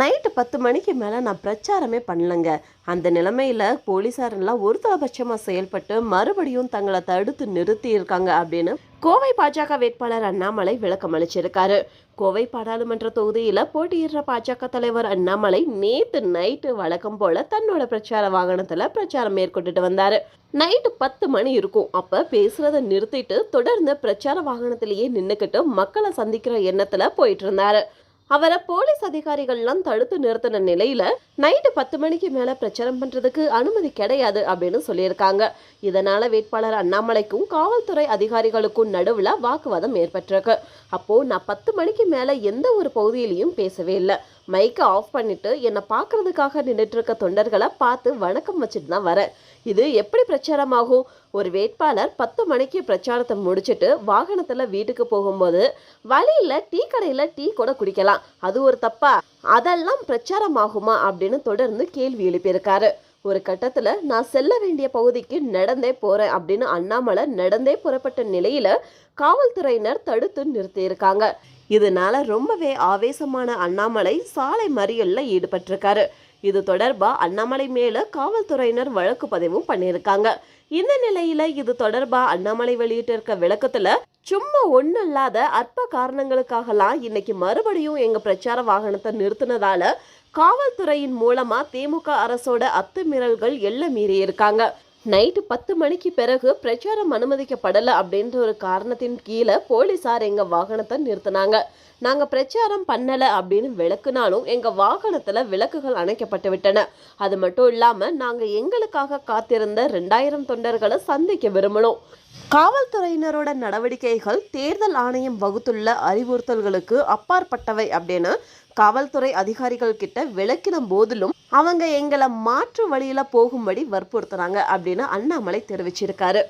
Night 10 மணிக்கு மேலே நான் பிரச்சாரமே பண்ணலங்க. அந்த நிலைமையில் போலீஸாரெல்லாம் ஒருதலைபட்சமாக செயல்பட்டு மறுபடியும் தங்களை தடுத்து நிறுத்தி இருக்காங்க அப்படின்னு கோவை பாஜக வேட்பாளர் அண்ணாமலை விளக்கம் அளிச்சிருக்காரு. கோவை பாராளுமன்ற தொகுதியில் போட்டியிடுற பாஜக தலைவர் அண்ணாமலை நேற்று நைட்டு வழக்கம் போல தன்னோட பிரச்சார வாகனத்தில் பிரச்சாரம் மேற்கொண்டுட்டு வந்தாரு. நைட்டு 10 மணி இருக்கும். அப்போ பேசுறதை நிறுத்திட்டு தொடர்ந்து பிரச்சார வாகனத்திலேயே நின்றுக்கிட்டு மக்களை சந்திக்கிற எண்ணத்தில் போயிட்டு இருந்தாரு. அவரை போலீஸ் அதிகாரிகள்லாம் தடுத்து நிறுத்தின நிலையில நைட்டு 10 மணிக்கு மேல பிரச்சாரம் பண்றதுக்கு அனுமதி கிடையாது அப்படின்னு சொல்லியிருக்காங்க. இதனால வேட்பாளர் அண்ணாமலைக்கும் காவல்துறை அதிகாரிகளுக்கும் நடுவுல வாக்குவாதம் ஏற்பட்டிருக்கு. அப்போ நான் 10 மணிக்கு மேல எந்த ஒரு பகுதியிலையும் பேசவே இல்லை. மைக்கை ஆஃப் பண்ணிட்டு என்னை பார்க்கறதுக்காக நின்றுட்டு இருக்க தொண்டர்களை பார்த்து வணக்கம் வச்சுட்டு தான் வரேன். இது எப்படி பிரச்சாரமாகும்? ஒரு வேட்பாளர் 10 மணிக்கு பிரச்சாரத்தை முடிச்சுட்டு வாகனத்துல வீட்டுக்கு போகும்போது வழியில டீ கடையில டீ கூட குடிக்கலாம், அது ஒரு தப்பா? அதெல்லாம் பிரச்சாரம் ஆகுமா அப்படின்னு தொடர்ந்து கேள்வி எழுப்பியிருக்காரு. ஒரு கட்டத்துல நான் செல்ல வேண்டிய பகுதிக்கு நடந்தே போறேன் அப்படின்னு அண்ணாமலை நடந்தே புறப்பட்ட நிலையில காவல்துறையினர் தடுத்து நிறுத்தி இருக்காங்க. இதனால ரொம்பவே ஆவேசமான அண்ணாமலை சாலை மறியல்ல ஈடுபட்டிருக்காரு. இது தொடர்பா அண்ணாமலை மேல காவல்துறையினர் வழக்கு பதிவும் பண்ணியிருக்காங்க. இந்த நிலையில இது தொடர்பா அண்ணாமலை வெளியிட்டு இருக்க விளக்கத்துல சும்மா ஒன்றும் இல்லாத அற்ப காரணங்களுக்காகலாம் இன்னைக்கு மறுபடியும் எங்க பிரச்சார வாகனத்தை நிறுத்தினதால காவல்துறையின் மூலமா திமுக அரசோட அத்துமீறல்கள் எல்லாம் மீறி இருக்காங்க. நைட்டு 10 மணிக்கு பிறகு பிரச்சாரம் அனுமதிக்கப்படலை அப்படின்ற ஒரு காரணத்தின் கீழே போலீஸார் எங்க வாகனத்தை நிறுத்தினாங்க. நாங்க பிரச்சாரம் பண்ணல அப்படின்னு விளக்குனாலும் எங்க வாகனத்துல விளக்குகள் அணைக்கப்பட்டு விட்டன. அது மட்டும் இல்லாம நாங்க எங்களுக்காக காத்திருந்த 2000 தொண்டர்களை சந்திக்க விரும்பணும். காவல்துறையினரோட நடவடிக்கைகள் தேர்தல் ஆணையம் வகுத்துள்ள அறிவுறுத்தல்களுக்கு அப்பாற்பட்டவை அப்படின்னு காவல்துறை அதிகாரிகள் கிட்ட விளக்கின போதிலும் அவங்க எங்களை மாற்று வழியில போகும்படி வற்புறுத்துறாங்க அப்படின்னு அண்ணாமலை தெரிவிச்சிருக்காரு.